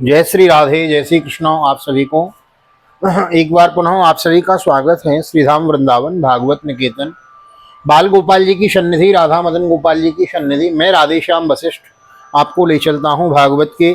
जय श्री राधे, जय श्री कृष्ण। आप सभी को एक बार पुनः आप सभी का स्वागत है श्रीधाम वृंदावन भागवत निकेतन बाल गोपाल जी की सन्निधि, राधा मदन गोपाल जी की सन्निधि। मैं राधेश्याम वशिष्ठ आपको ले चलता हूँ भागवत के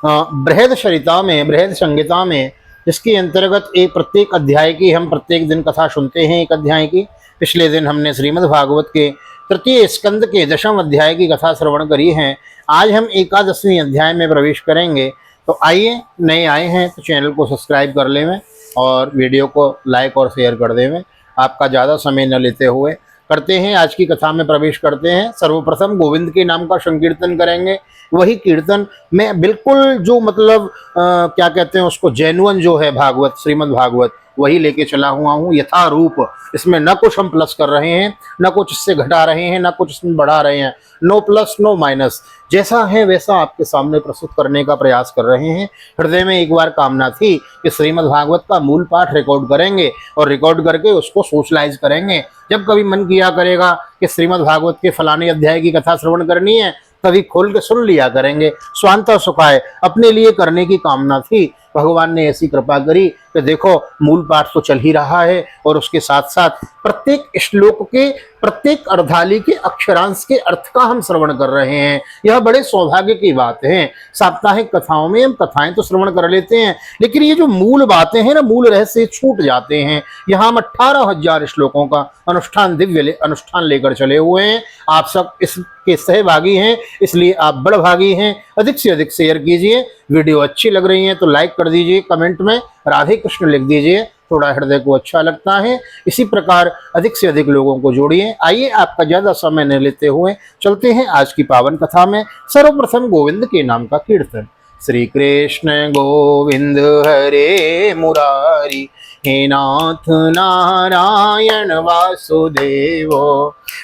बृहद सरिता में, बृहद संहिता में, जिसके अंतर्गत एक प्रत्येक अध्याय की हम प्रत्येक दिन कथा सुनते हैं। एक अध्याय की पिछले दिन हमने श्रीमद् भागवत के तृतीय स्कंद के 10वें अध्याय की कथा श्रवण करी है। आज हम 11वें अध्याय में प्रवेश करेंगे। तो आइए, नए आए हैं तो चैनल को सब्सक्राइब कर लें और वीडियो को लाइक और शेयर कर दें। आपका ज़्यादा समय न लेते हुए करते हैं, आज की कथा में प्रवेश करते हैं। सर्वप्रथम गोविंद के नाम का संकीर्तन करेंगे। वही कीर्तन में बिल्कुल जो मतलब क्या कहते हैं उसको, जेन्युइन जो है भागवत, श्रीमद् भागवत, वही लेके चला हुआ हूँ यथा रूप। इसमें न कुछ हम प्लस कर रहे हैं, न कुछ इससे घटा रहे हैं, न कुछ इसमें बढ़ा रहे हैं। नो प्लस नो माइनस, जैसा है वैसा आपके सामने प्रस्तुत करने का प्रयास कर रहे हैं। हृदय में एक बार कामना थी कि श्रीमद् भागवत का मूल पाठ रिकॉर्ड करेंगे और रिकॉर्ड करके उसको सोशलाइज करेंगे। जब कभी मन किया करेगा कि श्रीमद् भागवत के फलाने अध्याय की कथा श्रवण करनी है, तभी खोल के सुन लिया करेंगे। स्वांतः सुखाय अपने लिए करने की कामना थी। भगवान ने ऐसी कृपा करी कि देखो मूल पाठ तो चल ही रहा है और उसके साथ साथ प्रत्येक श्लोक के, प्रत्येक अर्धाली के अक्षरांश के अर्थ का हम श्रवण कर रहे हैं। यह बड़े सौभाग्य की बात है। साप्ताहिक कथाओं में हम कथाएं तो श्रवण कर लेते हैं, लेकिन ये जो मूल बातें हैं ना, मूल रहस्य छूट जाते हैं। यहाँ हम 18,000 श्लोकों का अनुष्ठान, दिव्य अनुष्ठान लेकर चले हुए हैं। आप सब इसके सहभागी हैं, इसलिए आप बड़भागी हैं। अधिक से अधिक शेयर कीजिए। वीडियो अच्छी लग रही है तो लाइक कर दीजिए, कमेंट में राधे कृष्ण लिख दीजिए, थोड़ा हृदय को अच्छा लगता है। इसी प्रकार अधिक से अधिक लोगों को जोड़िए। आइए, आपका ज्यादा समय न लेते हुए चलते हैं आज की पावन कथा में। सर्वप्रथम गोविंद के नाम का कीर्तन। श्री कृष्ण गोविंद हरे मुरारी, हे नाथ नारायण वासुदेव।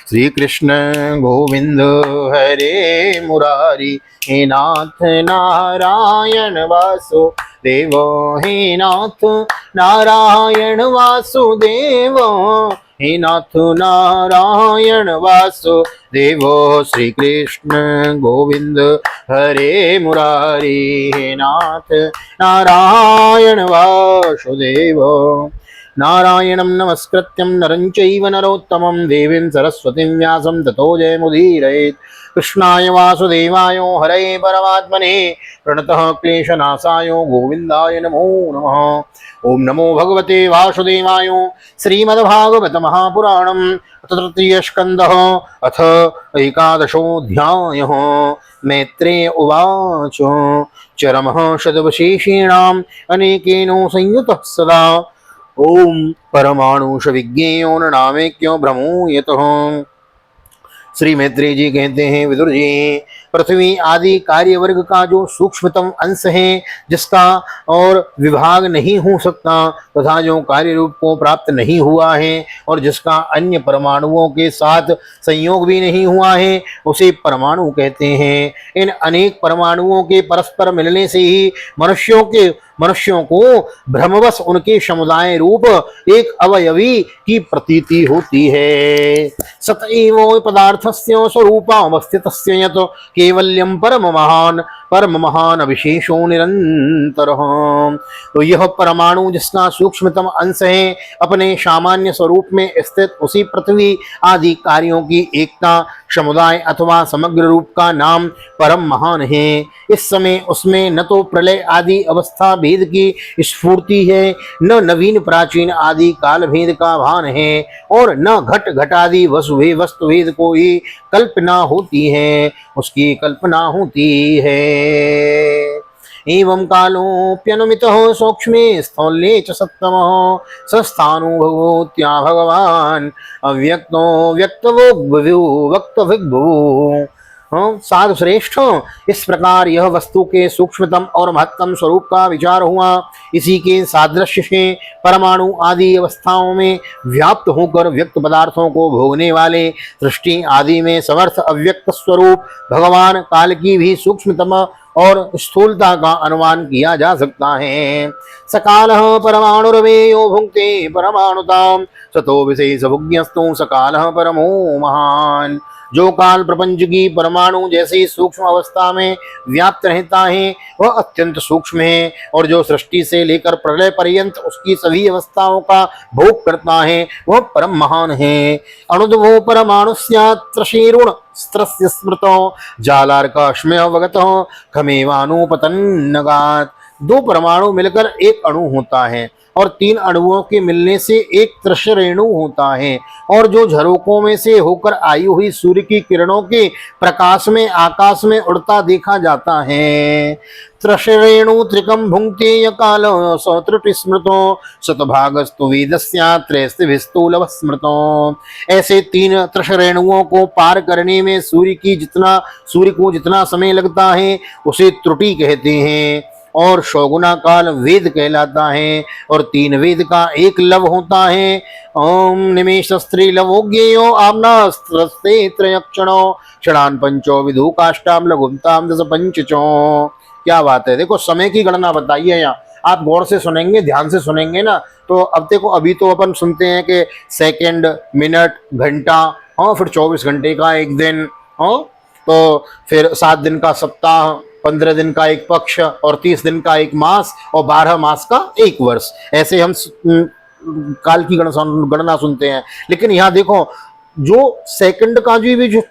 श्री कृष्ण गोविंद हरे मुरारी, हे नाथ नारायण वासुदेव। हे नाथ नारायण वासुदेव, हे नाथ नारायण वासुदेव। श्री कृष्ण गोविंद हरे मुरारी, हे नाथ नारायण वासुदेव। नारायणं नमस्कृत्यं नरं चैव नरोत्तमं, देवीं सरस्वतीं व्यासं ततो जयमुदीरयेत्। कृष्णाय वासुदेवाय हरये परमात्मने प्रणतः क्लेशनाशाय गोविन्दाय नमो नमः। ओम नमो भगवते वासुदेवाय। श्रीमद्भागवत महापुराणम् तृतीय स्कंदः अथ 11वाध्यायः। मैत्रेय उवाच चरमः शतवशेषीणाम् अनेकेनो संयुतः सदा। ओम परमाणुष विज्ञेयो नामेक्यो भ्रमो यतः। श्री मैत्रेय जी कहते हैं, विदुर जी, पृथ्वी आदि कार्य वर्ग का जो सूक्ष्मतम अंश है, जिसका और विभाग नहीं हो सकता तथा जो कार्य रूप को प्राप्त नहीं हुआ है और जिसका अन्य परमाणुओं के साथ संयोग भी नहीं हुआ है, उसे परमाणु कहते हैं। इन अनेक परमाणुओं के परस्पर मिलने से ही मनुष्यों को भ्रमवश उनके समुदाय रूप एक अवयवी की प्रतीति होती है। सतएव पदार्थस्य स्वरूपावस्थितस्य यत् केवल्यम परम महान विशेषो निरंतर। तो यह परमाणु जिसका सूक्ष्मतम अंश है, अपने सामान्य स्वरूप में स्थित उसी पृथ्वी आदि कार्यों की एकता, समुदाय अथवा समग्र रूप का नाम परम महान है। इस समय उसमें न तो प्रलय आदि अवस्था भेद की स्फूर्ति है, न नवीन प्राचीन आदि काल भेद का भान है, और न घट घटादि वस्तु भेद को ही कल्पना होती है, उसकी कल्पना होती है। एवं कालोप्यनुमितः सूक्ष्मे स्थौल्ये च सत्तमः संस्थानुभूत्या भगवान अव्यक्तो वक्तविग्भुः। साधु श्रेष्ठ, इस प्रकार यह वस्तु के सूक्ष्मतम और महत्तम स्वरूप का विचार हुआ। इसी के सादृश्य से परमाणु आदि अवस्थाओं में व्याप्त होकर व्यक्त पदार्थों को भोगने वाले, सृष्टि आदि में समर्थ अव्यक्त स्वरूप भगवान काल की भी सूक्ष्मतम और स्थूलता का अनुमान किया जा सकता है। सकालः परमाणुरवेयो भुंक्ते परमाणुताम सतो विशेष भुज्ञस्तु सकालः परमो महान। जो काल प्रपंच की परमाणु जैसी सूक्ष्म अवस्था में व्याप्त रहता है वह अत्यंत सूक्ष्म है, और जो सृष्टि से लेकर प्रलय पर्यंत उसकी सभी अवस्थाओं का भोग करता है वह परम महान है। अणुद्भो परमाणुस्यात्रशीरुण स्त्रस्य स्मृतो जालार्काश्मयवगतो खमेवानुपतन्नगात्। दो परमाणु मिलकर एक अणु होता है और तीन अणुओं के मिलने से एक तृष रेणु होता है, और जो झरोकों में से होकर आई हुई सूर्य की किरणों के प्रकाश में आकाश में उड़ता देखा जाता है। तृष रेणु त्रिकम भुंक्ते यकाल सत्रुटि स्मृतो शतभागस्तु वेदस्यात्रयस्तिभिस्तूलव स्मृतो। ऐसे तीन तृष रेणुओं को पार करने में सूर्य को जितना समय लगता है उसे त्रुटि कहते हैं, और शोगुना काल वेद कहलाता है, और तीन वेद का एक लव होता है। ओम निमेश स्त्री लवो ज्ञेयो आम्नास्त्रस्ते त्रयक्षणो क्षणान पंचो विधु काष्टाम लघुमताम दस पंचचो। क्या बात है, देखो समय की गणना बताइए यहाँ। आप गौर से सुनेंगे, ध्यान से सुनेंगे ना, तो अब देखो अभी तो अपन सुनते हैं कि सेकंड, मिनट, घंटा, हाँ, फिर 24 घंटे का एक दिन, हाँ, तो फिर 7 दिन का सप्ताह, 15 दिन का एक पक्ष, और 30 दिन का एक मास, और 12 मास का एक वर्ष। ऐसे हम काल की गणना सुनते हैं। लेकिन यहाँ देखो, जो सेकंड का जो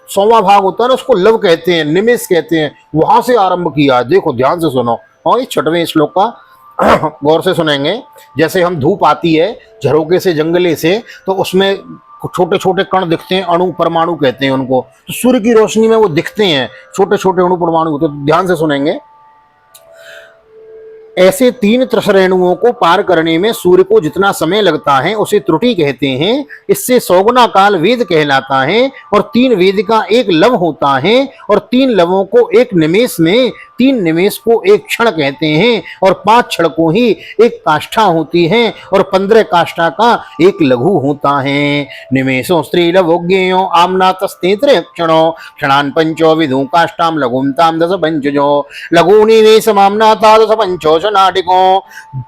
100वां भाग होता है ना उसको लव कहते हैं, निमेष कहते हैं, वहां से आरंभ किया। देखो ध्यान से सुनो, और ये 6वें श्लोक का गौर से सुनेंगे। जैसे हम धूप आती है झरोके से, जंगले से, तो उसमें छोटे छोटे कण दिखते हैं, अणु परमाणु कहते हैं उनको। तो सूर्य की रोशनी में वो दिखते हैं, छोटे छोटे अणु परमाणु होते हैं। तो ध्यान से सुनेंगे। ऐसे तीन तृष रेणुओं को पार करने में सूर्य को जितना समय लगता है उसे त्रुटि कहते हैं। इससे 100 गुना काल वेद कहलाता है, और 3 वेद का एक लव होता है, और 3 लवों को एक निमेष में, 3 निमेष को एक क्षण कहते हैं, और 5 क्षण को ही एक काष्ठा होती है, और 15 काष्ठा का एक लघु होता है। निमेषो स्त्री लवो ज्ञेयो आम्नातस्तेत्र क्षणो क्षणान पंचो विधु काष्ठाम लघुमताम दस पंचजो लघु निमेषमाम्नाता दस पंचो नाटिको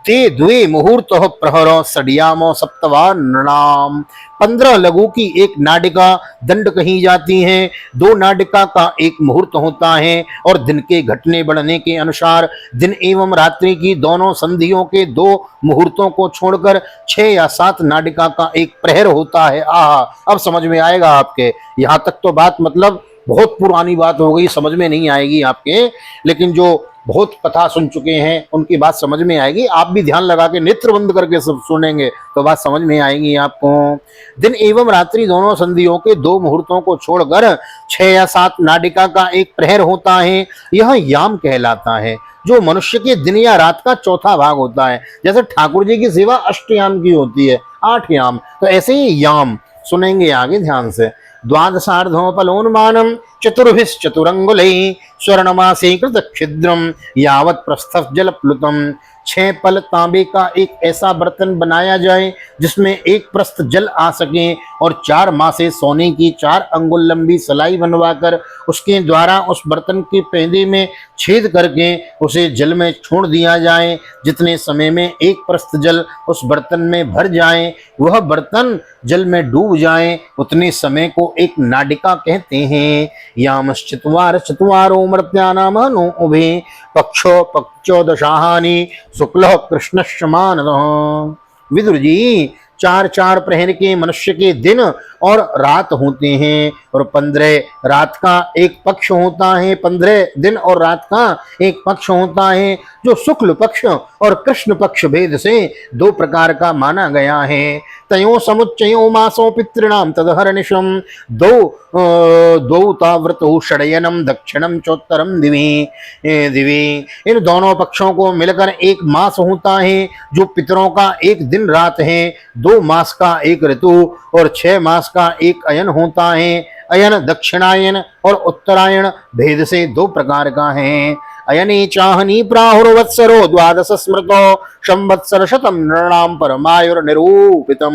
ते द्वे मुहूर्त प्रहरो सडियामो सप्तवा नृणाम। 15 लघु की एक नाटिका दंड कही जाती है, 2 नाटिका का एक मुहूर्त होता है, और दिन के घटने बढ़ने के अनुसार दिन एवं रात्रि की दोनों संधियों के 2 मुहूर्तों को छोड़कर 6 या 7 नाटिका का एक प्रहर होता है। अब समझ में आएगा आपके। यहाँ तक तो बात मतलब बहुत पुरानी बात हो गई, समझ में नहीं आएगी आपके, लेकिन जो बहुत कथा सुन चुके हैं उनकी बात समझ में आएगी। आप भी ध्यान लगा के नेत्र बंद करके सब सुनेंगे तो बात समझ में आएगी आपको। दिन एवं रात्रि दोनों संधियों के 2 मुहूर्तों को छोड़कर 6 या 7 नाटिका का एक प्रहर होता है, यह याम कहलाता है, जो मनुष्य के दिन या रात का चौथा भाग होता है। जैसे ठाकुर जी की सेवा अष्टयाम की होती है, 8 याम, तो ऐसे ही याम सुनेंगे आगे ध्यान से। द्वादशार्धोपलोन्मानम चतुर्भिश्चतुरंगुलैः स्वर्णमासे कृत छिद्रम यावत् प्रस्थः जलप्लुतम। 6 पल तांबे का एक ऐसा बर्तन बनाया जाए जिसमें एक प्रस्थ जल आ सके, और 4 मासे सोने की 4 अंगुल लंबी सलाई बनवाकर उसके द्वारा उस बर्तन के पेंदे में छेद करके उसे जल में छोड़ दिया जाए। जितने समय में एक प्रस्थ जल उस बर्तन में भर जाए, वह बर्तन जल में डूब जाए, उतने समय को एक नाडिका कहते हैं। यामश्चत्वार चत्वारो मर्त्यानाम नो उभे पक्षो पक्षो दशाहानि शुक्ल कृष्णश्च मानदः। विदुर जी, 4-4 प्रहर के मनुष्य के दिन और रात होते हैं, और 15 रात का एक पक्ष होता है, 15 दिन और रात का एक पक्ष होता है, जो शुक्ल पक्ष और कृष्ण पक्ष भेद से 2 प्रकार का माना गया है। तयो समुच्चयो मासो पितृणाम तदहर्निशम द्वौ ताव्रतु षडयनम दक्षिणम चोत्तरम दिवी। इन दोनों पक्षों को मिलकर एक मास होता है, जो पितरों का एक दिन रात है, 2 मास का एक ऋतु और 6 मास का एक अयन होता है। अयन दक्षिणायन और उत्तरायण भेद से 2 प्रकार का है। अयने चाहनी प्राहुर्वत्सरो द्वादश स्मृतो संवत्सर शतम नृणाम परमायुर्निरूपितम।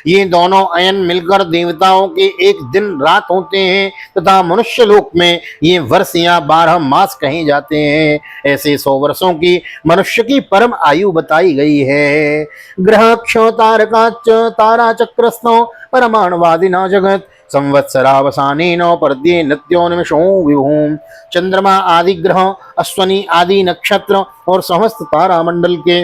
ये दोनों अयन मिलकर देवताओं के एक दिन रात होते हैं तथा मनुष्य लोक में ये वर्ष या 12 मास कहे जाते हैं। ऐसे 100 वर्षों की मनुष्य की परम आयु बताई गई है। ग्रह क्षो तारकाच तारा चक्रस्थो परमाणुवादिना जगत संवत्सरावसानेन पर्दे नित्योन्मिषो विभूम। चंद्रमा आदि ग्रह, अश्वनी आदि नक्षत्र और समस्त तारामंडल के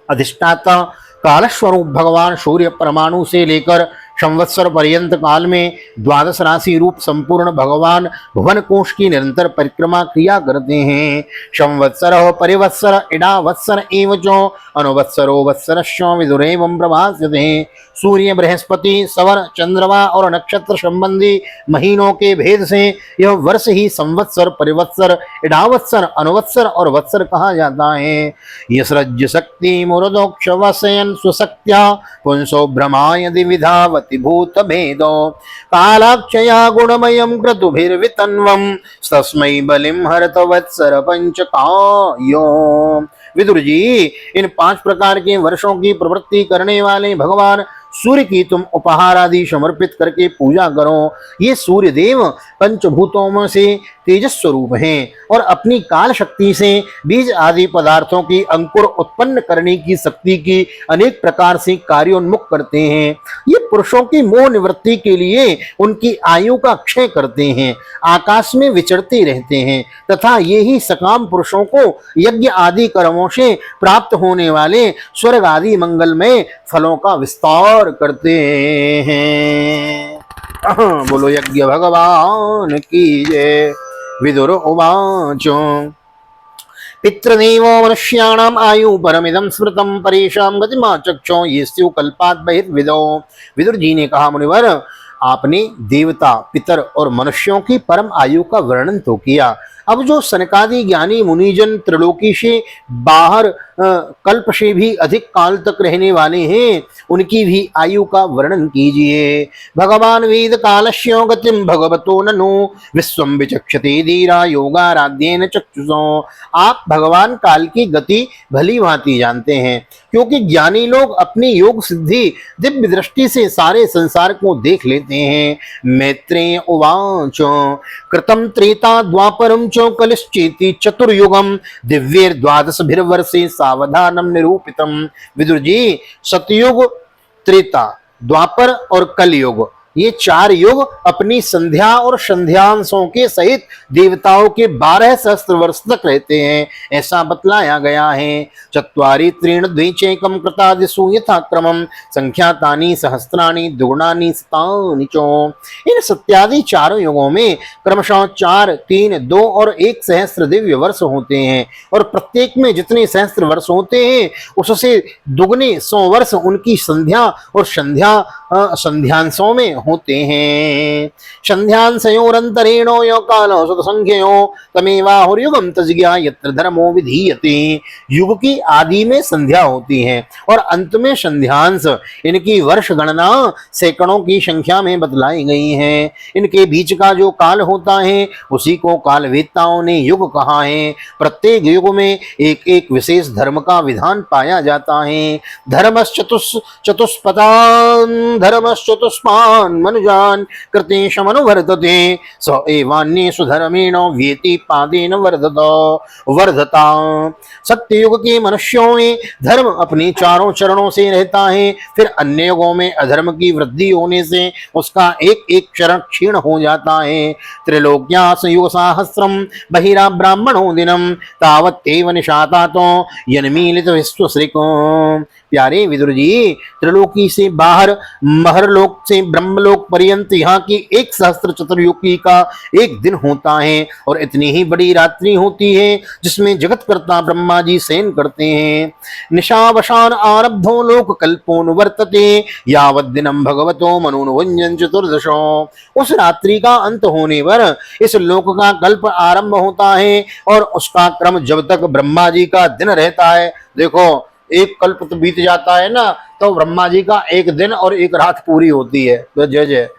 अधिष्ठाता कालस्वरूप भगवान सूर्य परमाणु से लेकर संवत्सर पर्यंत काल में द्वादश राशि रूप संपूर्ण भगवान भुवन कोश की निरंतर परिक्रमा क्रिया करते हैं। संवत्सर परिवत्सर इडा वत्सर एवचो अनुवत्सरो वत्सरश्च विदुरेवं प्रभास्यते। सूर्य, बृहस्पति, सवर, चंद्रमा और नक्षत्र संबंधी महीनों के भेद से यह वर्ष ही संवत्सर, परिवत्सर, इडावत्सर, अनुवत्सर और वत्सर कहा जाता है। यस्रज्य शक्ति मुरदोक्ष वसयन स्वशक्त्या पुंसो भ्रमाय दिविधावति भूत भेदो कालाक्षया गुणमयं क्रतुभिर्वितन्वं तस्मै बलिं हरत वत्सर पंचकायो। विदुर जी, इन 5 प्रकार के वर्षों की प्रवृत्ति करने वाले भगवान सूर्य की तुम उपहार आदि समर्पित करके पूजा करो। ये सूर्य देव पंचभूतों में से तेजस स्वरूप हैं और अपनी काल शक्ति से बीज आदि पदार्थों की अंकुर उत्पन्न करने की शक्ति की अनेक प्रकार से कार्योन्मुख करते हैं। ये पुरुषों की मोह निवृत्ति के लिए उनकी आयु का क्षय करते हैं, आकाश में विचरते रहते हैं तथा ये ही सकाम पुरुषों को यज्ञ आदि कर्मों से प्राप्त होने वाले स्वर्ग आदि मंगलमय फलों का विस्तार करते हैं। बोलो यज्ञ भगवान की जय। विदुर उवाच पितृदेवो मनुष्याणाम आयु परमिदं स्मृतं परेशां गतिमाचक्षो ये स्यु कल्पात् बहिर्विदो। विदुर जी ने कहा, मुनिवर, आपने देवता, पितर और मनुष्यों की परम आयु का वर्णन तो किया। अब जो सनकादि ज्ञानी मुनिजन त्रिलोकी से बाहर कल्प से भी अधिक काल तक रहने वाले हैं, उनकी भी आयु का वर्णन कीजिए। भगवान वेद कालस्यो गतिम भगवतो ननु विश्वम विचक्षते धीरा योगाराध्येन चक्षुषो। आप भगवान काल की गति भली भांति जानते हैं, क्योंकि ज्ञानी लोग अपनी योग सिद्धि दिव्य दृष्टि से सारे संसार को देख लेते हैं। मैत्रेय उवाच कृतम त्रेता द्वापरम च कलिश्चेति चतुर्युगम दिव्येर द्वादशभिर्वर्षे सावधानम निरूपितम। विदुर जी, सतयुग, त्रेता, द्वापर और कलयुग, ये 4 युग अपनी संध्या और संध्यांशों के सहित देवताओं के 12 सहस्त्र वर्ष तक रहते हैं, ऐसा बतलाया गया है। चत्वारि त्रीण द्विचैकम कृतादिषु यथाक्रमम संख्यातानि सहस्त्राणि दुगुणानि शतानि च। इन सत्यादि 4 युगों में क्रमशः 4, 3, 2 और 1 सहस्त्र दिव्य वर्ष होते हैं और प्रत्येक में जितने सहस्त्र वर्ष होते हैं उससे दुगने 100 वर्ष उनकी संध्या और संध्यांशों में होते हैं। संध्यांशयोरंतरेणो यो कालो सतसंख्ययो तमेवाहुर्युगम तज्ज्ञा यत्र धर्मो विधीयते। युग की आदि में संध्या होती है और अंत में संध्यांश। इनकी वर्ष गणना सैकड़ों की संख्या में बतलाई गई है। इनके बीच का जो काल होता है उसी को कालवेत्ताओं ने युग कहा है। प्रत्येक युग में एक एक विशेष धर्म का विधान पाया जाता है। धर्मश्चतुष्पान् मनुजान कृतेशमनुवर्तते स एवान्येषु धर्मेण व्येति पादेन वर्धता। सत्ययुग के मनुष्यों में धर्म अपने 4 चरणों से रहता है, फिर अन्य युगों में अधर्म की वृद्धि होने से उसका एक एक चरण क्षीण हो जाता है। त्रिलोक्यास युग सहस्रम बहिरा ब्राह्मणो दिनम तावत्तेव निशातातो यन्मीलित विश्वश्रिको। प्यारे विदुर जी, त्रिलोकी से बाहर महरलोक से ब्रह्मलोक पर्यंत यहाँ की 1 सहस्त्र चतुर्युगी का एक दिन होता है और इतनी ही बड़ी रात्रि होती है जिसमें जगतकर्ता ब्रह्मा जी शयन करते हैं। निशावशान आरब्धो लोक कल्पोनुवर्तते यावत् दिनम भगवतो मनोनुवंजन चतुर्दशो। उस रात्रि का अंत होने पर इस लोक का कल्प आरंभ होता है और उसका क्रम जब तक ब्रह्मा जी का दिन रहता है। देखो, एक कल्प तो बीत जाता है ना, तो ब्रह्मा जी का एक दिन और एक रात पूरी होती है। तो जय जय।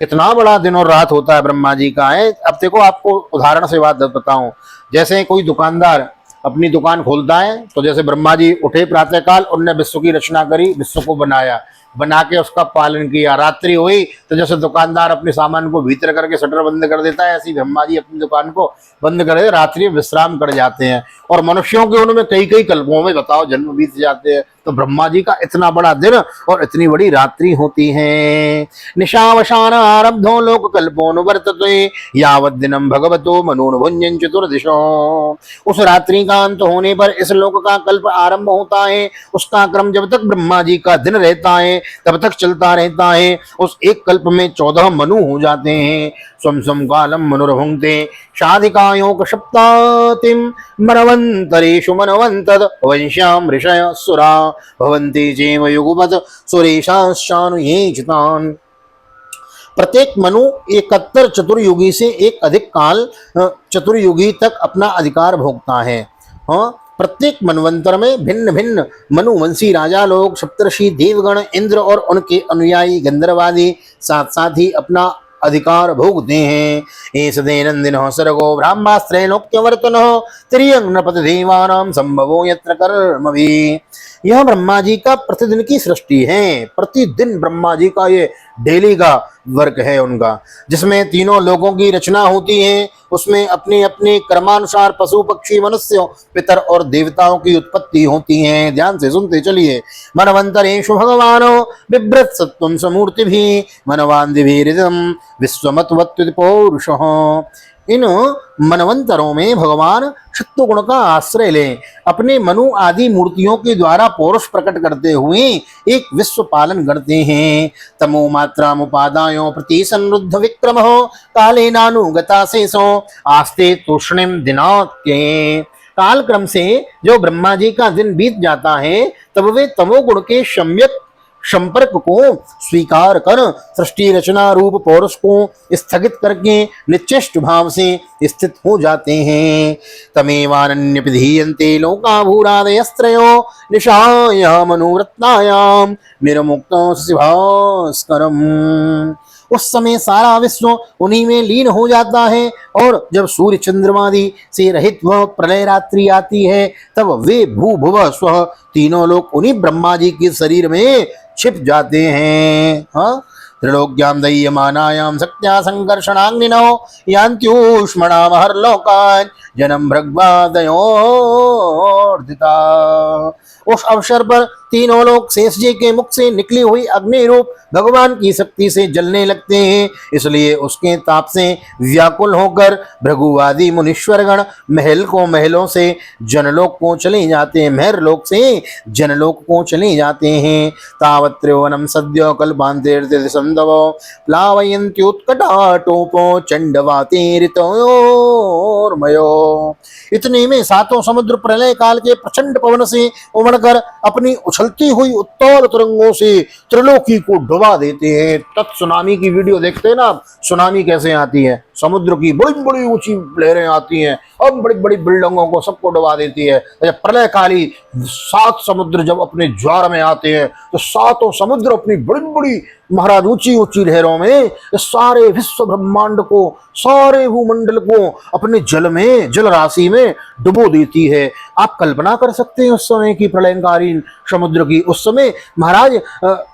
कितना बड़ा दिन और रात होता है ब्रह्मा जी का है। अब देखो आपको उदाहरण से बात बताऊं, जैसे कोई दुकानदार अपनी दुकान खोलता है, तो जैसे ब्रह्मा जी उठे प्रातःकाल, उनने विश्व की रचना करी, विश्व को बनाया, बना के उसका पालन किया, रात्रि हुई तो जैसे दुकानदार अपने सामान को भीतर करके शटर बंद कर देता है, ऐसे ही ब्रह्मा जी अपनी दुकान को बंद कर देते, रात्रि विश्राम कर जाते हैं। और मनुष्यों के उनमें कई कई कल्पों में बताओ जन्म बीत जाते हैं। तो ब्रह्मा जी का इतना बड़ा दिन और इतनी बड़ी रात्रि होती है। निशावसान आरब्धो लोक कल्पोनुवर्तते यावत् दिनम भगवतो मनोनुभुंजन चतुर्दिशो। उस रात्रि का अंत होने पर इस लोक का कल्प आरंभ होता है। उसका क्रम जब तक ब्रह्मा जी का दिन रहता है तब तक चलता रहता है। उस एक कल्प में 14 मनु हो जाते हैं। स्वम स्वम कालम मनुर्भुंक्ते शाधिकायों सप्तातिम मनवंतरेषु मनवंतद वंश्याम ऋषय सुरा भवन्ति चैव युगपत् सुरेशाश्चानुयेचितान्। प्रत्येक मनु 71 चतुर्युगी से एक अधिक काल चतुर्युगी तक अपना अधिकार भोगता है। हाँ, प्रत्येक मनवंतर में भिन्न भिन्न मनुवंशी राजा लोग, सप्तर्षि, देवगण, इंद्र और उनके अनुयायी गंधर्वादी साथ साथ ही अपना अधिकार भोगते हैं। एस दैनंदिनो सर्गो ब्रह्मास्त्रैलोक्यवर्तनो त्रियंग नपत देवानां संभवो यत्र कर्मभि। यह ब्रह्मा जी का प्रतिदिन की सृष्टि है। प्रतिदिन ब्रह्मा जी का ये डेली का वर्क है उनका, जिसमें तीनों लोगों की रचना होती है। उसमें अपने अपने कर्मानुसार पशु पक्षी मनुष्यों पितर और देवताओं की उत्पत्ति होती है। ध्यान से सुनते चलिए। मनवंतरेषु भगवानो बिभ्रत सत्वं समूर्ति भी मनवान्दिभिरिदं विश्वमत्वत्विति पौरुषः। इन मनवंतरों में भगवान सत्व गुण का आश्रय लें, अपने मनु आदि मूर्तियों के द्वारा पौरुष प्रकट करते हुए एक विश्व पालन करते हैं। तमो मात्रा मुपादायो प्रति संरुद्ध विक्रम हो काले नानुगता शेषो आस्ते तूष्णिम दिनात् के। काल क्रम से जो ब्रह्मा जी का दिन बीत जाता है तब वे तमोगुण के सम्यक संपर्क को स्वीकार कर सृष्टि रचना रूप पौरुष को स्थगित करके निश्चिष्ट भाव से स्थित हो जाते हैं। तमेवानन्य विधीयन्ते लोका भूरादयस्त्रयो निशाया मनोवृत्तायाम निर्मुक्तो शिभास्करम। उस समय सारा विश्व उन्हीं में लीन हो जाता है और जब सूर्य चंद्रमादि से रहित वह प्रलय रात्रि आती है तब वे भू भुव स्व तीनों लोग उन्हीं ब्रह्मा जी के शरीर में छिप जाते हैं। हाँ, त्रिलोक्याम दह्यमानायाम सत्या संकर्षणाग्निनो यान्त्यूष्मणामहर्लोकान् जन्म भृग्वादयोर्दिता। उस अवसर पर तीनों लोग शेष जी के मुख से निकली हुई अग्नि रूप भगवान की शक्ति से जलने लगते हैं। इसलिए उसके ताप से व्याकुल होकर भृगुवादी मुनीश्वरगण महल को महलों से जनलोक को चले जाते हैं, महर लोक से जनलोक को चले जाते हैं। तावत् त्रिभुवनं सद्यो कल्पान्ते संधवो प्लावयन्त्युत्कटाटोपो चंडवातेरितोर्मयो। इतने में सातों समुद्र प्रलय काल के प्रचंड पवन से उमड़कर अपनी उछलती हुई उत्ताल तरंगों से त्रिलोकी को डुबा देते हैं। तत्सुनामी की वीडियो देखते हैं ना आप, सुनामी कैसे आती है, समुद्र की बड़ी बड़ी ऊंची लहरें आती हैं और बड़ी बड़ी बिल्डिंगों को सबको डुबा देती है। जब प्रलय काली 7 समुद्र जब अपने ज्वार में आते हैं तो सातों समुद्र अपनी बड़ी बड़ी महाराज ऊंची ऊंची लहरों में सारे विश्व ब्रह्मांड को, सारे भूमंडल को अपने जल में, जल राशि में डुबो देती है। आप कल्पना कर सकते हैं उस समय की प्रलयंकारीन समुद्र की। उस समय महाराज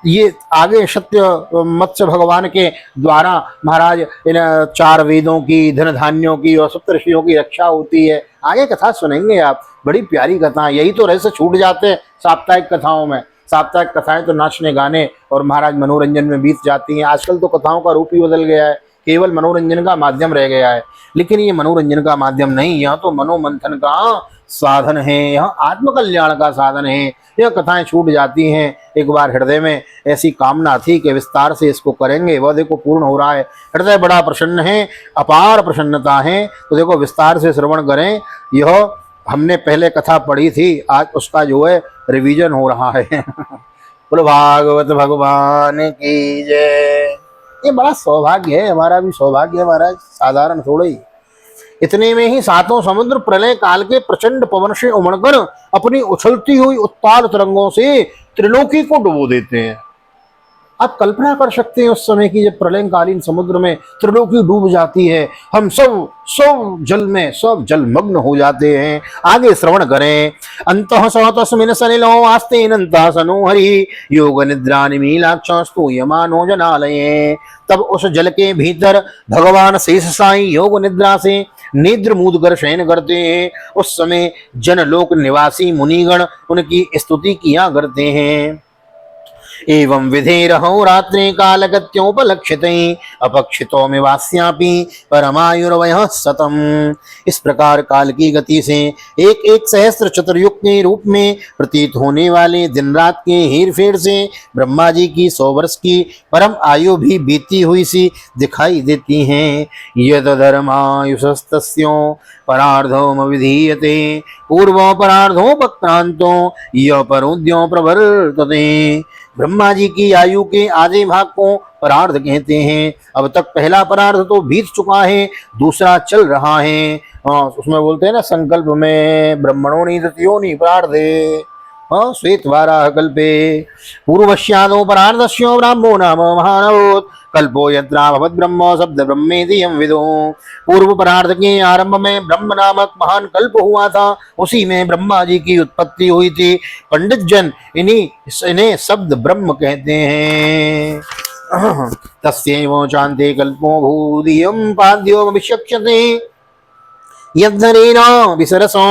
ये आगे सत्य मत्स्य भगवान के द्वारा महाराज इन 4 वेदों की, धन धान्यों की और सप्तर्षियों की रक्षा होती है। आगे कथा सुनेंगे आप, बड़ी प्यारी कथा। यही तो रहस्य छूट जाते हैं साप्ताहिक कथाओं में। साप्ताहिक कथाएं तो नाचने गाने और महाराज मनोरंजन में बीत जाती हैं। आजकल तो कथाओं का रूप ही बदल गया है, केवल मनोरंजन का माध्यम रह गया है। लेकिन ये मनोरंजन का माध्यम नहीं, यह तो मनोमंथन का साधन है, यह आत्मकल्याण का साधन है। यह कथाएं छूट जाती हैं। एक बार हृदय में ऐसी कामना थी कि विस्तार से इसको करेंगे, वह देखो पूर्ण हो रहा है। हृदय बड़ा प्रसन्न है, अपार प्रसन्नता है, तो देखो विस्तार से श्रवण करें। यह हमने पहले कथा पढ़ी थी, आज उसका जो है रिवीजन हो रहा है। बोलो भागवत भगवान की जय। ये बड़ा सौभाग्य है, हमारा भी सौभाग्य है महाराज, साधारण थोड़ा ही। इतने में ही सातों समुद्र प्रलय काल के प्रचंड पवन से उमड़कर अपनी उछलती हुई उत्ताल तरंगों से त्रिलोकी को डुबो देते हैं। आप कल्पना कर सकते हैं उस समय की जब प्रलयकालीन समुद्र में त्रिलोकी डूब जाती है, हम सब सब जल में सब जलमग्न हो जाते हैं। आगे श्रवण करें। अंतः स तस्मिन् सलिलो आस्तेनन्तः सनो हरि योग निद्रा निमीलाक्षस्तु यमानो जनालये। तब उस जल के भीतर भगवान शेष साई योग निद्रा से नेत्र मूद कर शयन करते हैं। उस समय जनलोक निवासी मुनिगण उनकी स्तुति किया करते हैं। एवं विधेरहो रात्रि कालगत्योपलक्षिते अपक्षितो में वास्यापि परमायुर्वयः सतम। इस प्रकार काल की गति से एक एक सहस्त्र चतुर्युग के रूप में प्रतीत होने वाले दिन रात के हेर फेर से ब्रह्मा जी की 100 वर्ष की परम आयु भी बीती हुई सी दिखाई देती हैं। यद धर्मायुषस्तस्यो परार्धो विधीयते पूर्वो परार्धोपक्रांतो य परोद्यो प्रवर्तते। ब्रह्मा जी की आयु के आधे भाग को परार्ध कहते हैं। अब तक पहला परार्ध तो बीत चुका है, दूसरा चल रहा है। उसमें बोलते हैं ना संकल्प में ब्रह्मणो निदत्यो नि परार्धे श्वेत वाराह कल्पे पूर्वश्यादो परार्धस्यो ब्राह्मो नाम महानवोत् कल्पो यत्रा भवत ब्रह्म शब्द ब्रह्मेति यम विदो। पूर्व परार्ध के आरंभ में ब्रह्म नामक महान कल्प हुआ था, उसी में ब्रह्मा जी की उत्पत्ति हुई थी। पंडित जन इन्हें शब्द ब्रह्म कहते हैं। तस्यैव चान्ते कल्पो भूदियं पाद्यो विचक्षते यद्धरेना विसरसो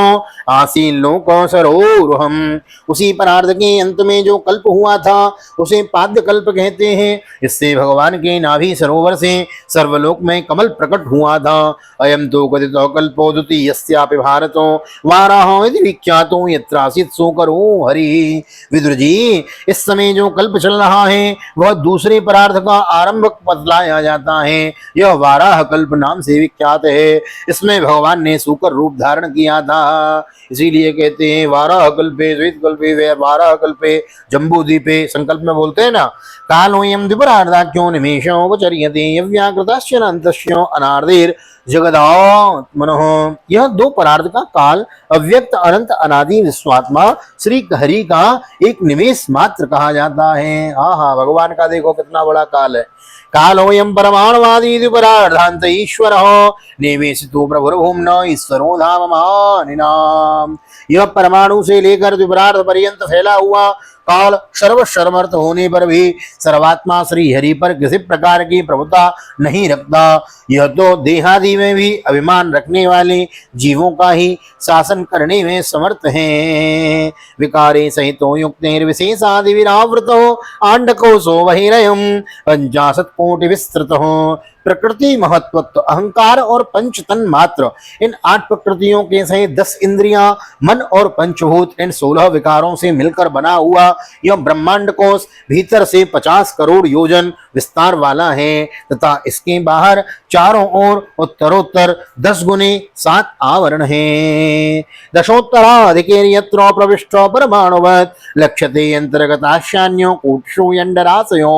आसीन लोको सरोरुहम। उसी परार्ध के अंत में जो कल्प हुआ था उसे पाद्य कल्प कहते हैं। इससे भगवान के नाभि सरोवर से सर्वलोक में कमल प्रकट हुआ था। अयम तो कथितो कल्पो द्वितीयस्यापि भारतो वाराहो यदि विख्यातो यत्रासित सोकरो हरि। विदुर जी, इस समय जो कल्प चल रहा है वह दूसरे परार्ध का आरंभ बतलाया जाता है। यह वाराह कल्प नाम से विख्यात है। इसमें भगवान ने सूकर रूप धारण किया था, इसीलिए कहते हैं वाराह कल्पे द्वैत कल्पे वाराह कल्पे जम्बूद्वीपे। संकल्प में बोलते हैं ना कालोयम द्विपरार्धाख्यो निमेषोपचर्यते यव्याकृतस्य अनन्तस्य अनार्धेर जगदात्मनः। यह 2 परार्ध का काल अव्यक्त अनंत अनादि विश्वात्मा श्री हरि का एक निमेष मात्र कहा जाता है। हाँ, भगवान का देखो कितना बड़ा काल है। कालोयम परमाणुवादी द्विपरार्धान्त ईश्वर निवेशितो प्रभुर्भुम्न ईश्वरो धाम महानिनाम। यह परमाणु से लेकर द्विपरार्ध पर्यंत फैला हुआ काल सर्वसमर्थ होने पर भी सर्वात्मा श्री हरि पर किसी प्रकार की प्रभुता नहीं रखता। यह तो देहादि में भी अभिमान रखने वाले जीवों का ही शासन करने में समर्थ हैं। विकारे सहितो युक्तेर्विशेषादि विरावृतो आंडकोशो बहिरयम् 50 कोटि विस्तृतो। प्रकृति महत्वत्व अहंकार और पंच तन मात्र इन 8 प्रकृतियों के सहित 10 इंद्रियां मन और पंचभूत इन 16 विकारों से मिलकर बना हुआ यह ब्रह्मांड कोश भीतर से 50 करोड़ योजन विस्तार वाला है तथा इसके बाहर चारों ओर उत्तरोत्तर 10 गुने 7 आवरण हैं। दशोत्तराधिकेर्यत्र प्रविष्टो परमाणुवत् लक्ष्यते अंतर्गताश्यान्यो कूटशो यंडराशयो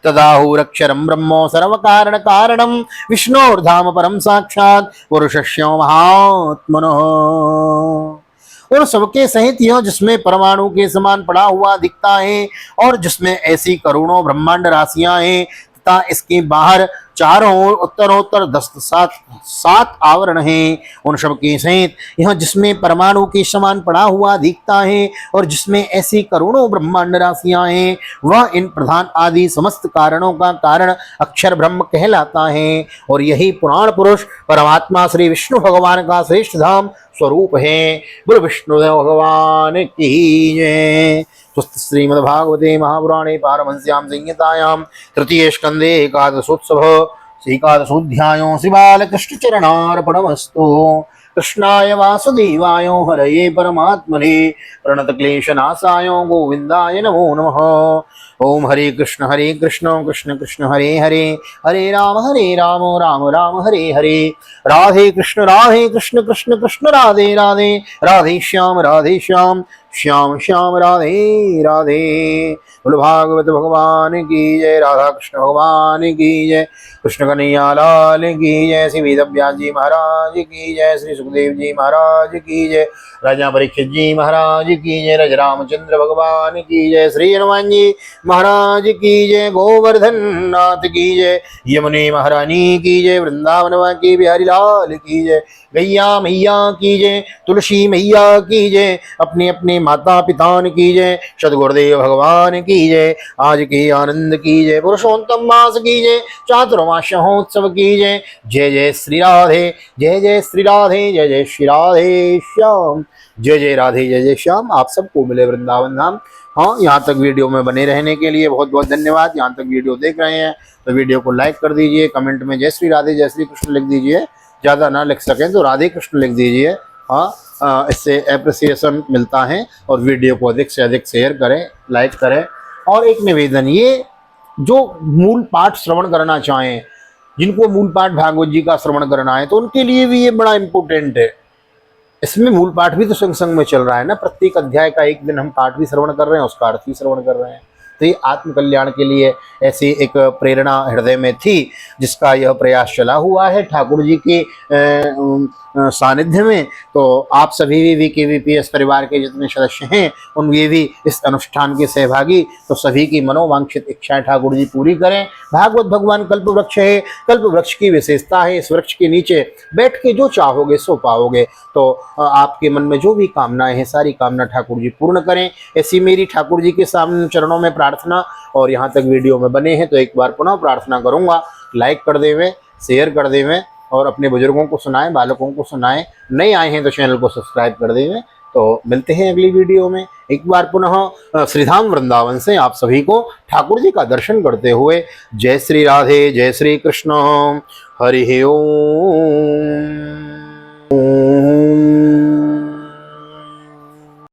तदाहुरक्षरं ब्रह्मो सर्वकारण कारणम विष्णोर्धाम परम साक्षात् पुरुषस्य महात्मनः। और सबके सहित यह जिसमें परमाणु के समान पड़ा हुआ दिखता है और जिसमें ऐसी करोड़ों ब्रह्मांड राशियां हैं तथा इसके बाहर चारों ओर उत्तरोत्तर 7 आवरण हैं। उन सब के सहित यह जिसमें परमाणु के समान पड़ा हुआ दिखता है और जिसमें ऐसी करोड़ों ब्रह्मांड राशियां हैं वह इन प्रधान आदि समस्त कारणों का कारण अक्षर ब्रह्म कहलाता है। और यही पुराण पुरुष परमात्मा श्री विष्णु भगवान का श्रेष्ठ धाम स्वरूप है। बोल विष्णुदेव भगवान की जय। श्रीमद्भागवते महापुराणे पारमहंस्यां संहितायां तृतीय स्कंदे एकादशोत्सव एकादशोऽध्यायो श्रीबालकृष्ण चरणार्पणमस्तु। कृष्णाय वासुदेवाय हरये परमात्मने प्रणतक्लेशनाशाय गोविन्दाय नमो नमः। ओम हरे कृष्ण कृष्ण कृष्ण हरे हरे हरे राम राम राम हरे हरे। राधे कृष्ण कृष्ण कृष्ण राधे राधे राधे श्याम श्याम श्याम राधे राधे। बोलो भागवत भगवान की जय, राधा कृष्ण भगवान की जय, कृष्ण कन्हैया लाल की जय, श्री वेद व्यास जी महाराज की जय, श्री सुखदेव जी महाराज की जय, राजा परीक्षित जी महाराज की जय, राजा रामचंद्र भगवान की जय, श्री हनुमान जी महाराज की जय, गोवर्धन नाथ की जय, यमुने महारानी की जय, वृंदावन की बिहारी लाल की जय, गैया मैया की जय, तुलसी मैया की जय, अपने अपने माता पिता की जय, सदगुरुदेव भगवान की जय, आज के आनंद की जय, पुरुषोत्तम मास की जय, चातुर्मास महोत्सव की जय। जय जय श्री राधे, जय जय श्री राधे, जय जय श्री राधे श्याम, जय जय राधे, जय जय श्याम। आप सबको मिले वृंदावन धाम। हाँ, यहाँ तक वीडियो में बने रहने के लिए बहुत बहुत धन्यवाद। यहाँ तक वीडियो देख रहे हैं तो वीडियो को लाइक कर दीजिए, कमेंट में जय श्री राधे जय श्री कृष्ण लिख दीजिए, ज़्यादा ना लिख सकें तो राधे कृष्ण लिख दीजिए। हाँ, इससे एप्रिसिएशन मिलता है। और वीडियो को अधिक से अधिक शेयर करें, लाइक करें। और एक निवेदन, ये जो मूल पाठ श्रवण करना चाहें, जिनको मूल पाठ भागवत जी का श्रवण करना है, तो उनके लिए भी ये बड़ा इम्पोर्टेंट है। इसमें मूल पाठ भी तो संग संग में चल रहा है ना, प्रत्येक अध्याय का एक दिन हम पाठ भी श्रवण कर रहे हैं, उसका अर्थ भी श्रवण कर रहे हैं। तो ये आत्म कल्याण के लिए ऐसी एक प्रेरणा हृदय में थी, जिसका यह प्रयास चला हुआ है ठाकुर जी के सानिध्य में। तो आप सभी भी VKVPS परिवार के जितने सदस्य हैं, उन ये भी इस अनुष्ठान के सहभागी, तो सभी की मनोवांछित इच्छाएं ठाकुर जी पूरी करें। भागवत भगवान कल्प वृक्ष है, कल्प वृक्ष की विशेषता है, इस वृक्ष के नीचे बैठ के जो चाहोगे सो पाओगे। तो आपके मन में जो भी कामनाएं हैं, सारी कामना ठाकुर जी पूर्ण करें, ऐसी मेरी ठाकुर जी के सामने चरणों में प्रार्थना। और यहाँ तक वीडियो में बने हैं तो एक बार पुनः प्रार्थना करूँगा, लाइक कर देवें, शेयर कर देवें, और अपने बुजुर्गों को सुनाएं, बालकों को सुनाएं। नए आए हैं तो चैनल को सब्सक्राइब कर देवें। तो मिलते हैं अगली वीडियो में। एक बार पुनः श्रीधाम वृंदावन से आप सभी को ठाकुर जी का दर्शन करते हुए जय श्री राधे, जय श्री कृष्ण, हरि ओम।